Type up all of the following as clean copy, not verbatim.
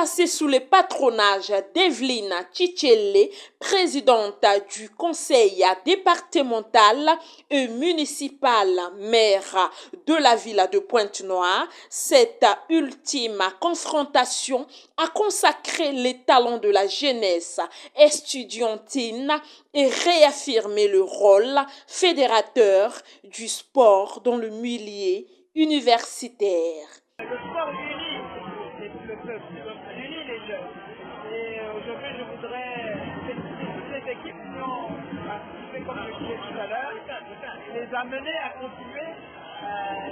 placé sous le patronage d'Evelyne Tchitchele, présidente du conseil départemental et municipal maire de la ville de Pointe-Noire. Cette ultime confrontation a consacré les talents de la jeunesse estudiantine et réaffirmé le rôle fédérateur du sport dans le milieu universitaire. Le sport unit le peuple, unit les jeunes. Et aujourd'hui, je voudrais féliciter toutes les équipes qui ont participé, comme je disais tout à l'heure, les amener à continuer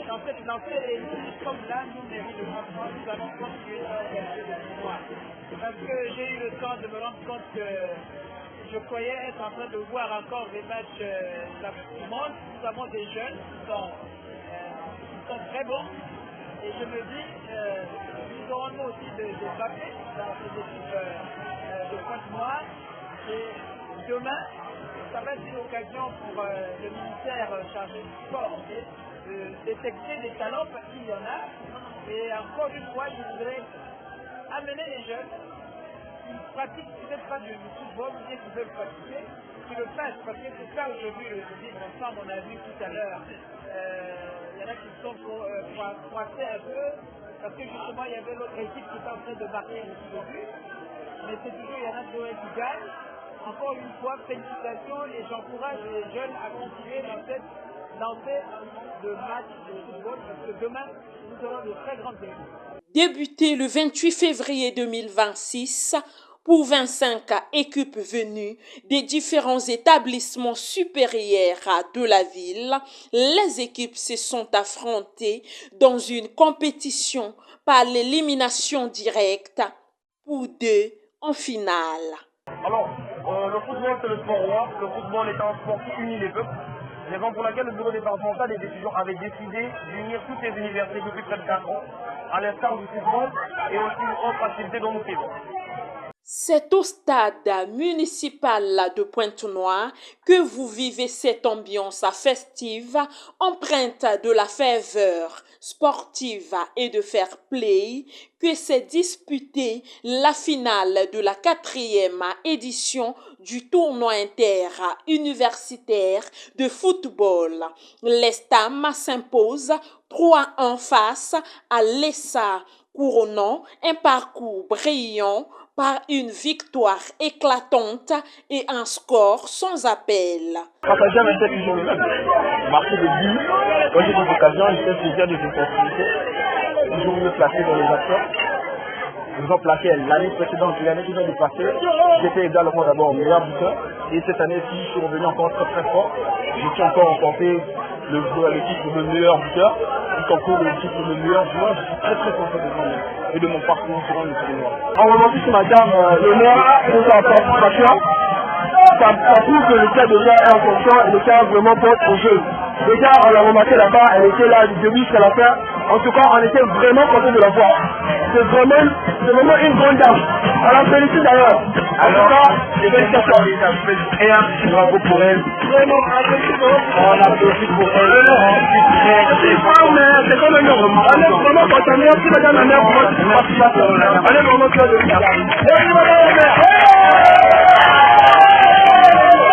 dans cette lancée. Et comme là, nous, mairie de France, nous allons continuer dans le pouvoir. Parce que j'ai eu le temps de me rendre compte que je croyais être en train de voir encore des matchs du monde. Nous avons des jeunes qui sont très bons. Et je me dis, nous aurons nous aussi des papiers dans ces équipes de Pointe-Noire. Et demain, ça va être une occasion pour le ministère chargé du sport de détecter des talents parce qu'il y en a. Et encore une fois, je voudrais amener les jeunes qui ne pratiquent peut-être pas du football, mais qui veulent pratiquer, qui le fassent. Parce que c'est ça aujourd'hui le vivre ensemble, on a vu tout à l'heure. Il y en a qui sont froissés un peu, parce que justement il y avait l'autre équipe qui était en train de marquer le début. Mais c'est toujours, il y en a qui gagnent. Encore une fois, félicitations et j'encourage les jeunes à continuer dans cette lancée de match de football, parce que demain, nous aurons de très grandes équipes. Débuté le 28 février 2026, pour 25 équipes venues des différents établissements supérieurs de la ville, les équipes se sont affrontées dans une compétition par l'élimination directe pour 2 en finale. Alors, le football c'est le sport roi, le football est un sport qui unit les peuples, raison pour laquelle le bureau départemental des étudiants avait décidé d'unir toutes les universités depuis près de 4 ans, à l'instar du football et aussi autres activités dont nous faisons. C'est au stade municipal de Pointe-Noire que vous vivez cette ambiance festive, empreinte de la ferveur sportive et de fair play, que s'est disputée la finale de la 4e édition du tournoi interuniversitaire de football. L'Estam s'impose 3-1 face à l'ESA, couronnant un parcours brillant par une victoire éclatante et un score sans appel. Partager avec cette toujours marquer des buts, quand j'ai des occasions, il fait plaisir de opportunités, toujours mieux placé dans les acteurs. Nous avons placé l'année précédente et l'année qui vient de passer, j'étais également d'abord meilleur buteur. Et cette année-ci, je suis revenu encore très très fort. Je suis encore remporté le titre de meilleur buteur, tout encore le titre de meilleur joueur. Je suis très très content de moi et de mon parcours durant le tournoi. En remercie sur madame l'honneur pour sa participation. Ça prouve que le cas déjà est en fonction et le cas vraiment porte au jeu. Déjà, on l'a remarqué là-bas, elle était là du début jusqu'à la fin. En tout cas, on était vraiment content de la voir. C'est vraiment une grande dame. On la félicite d'ailleurs. En tout cas, félicitations. Et un petit bravo pour elle. Vraiment, on applaudit pour elle. C'est comme un homme. On est vraiment content. Merci madame la mère pour votre participation. On est vraiment fiers de vous. Merci madame la mère.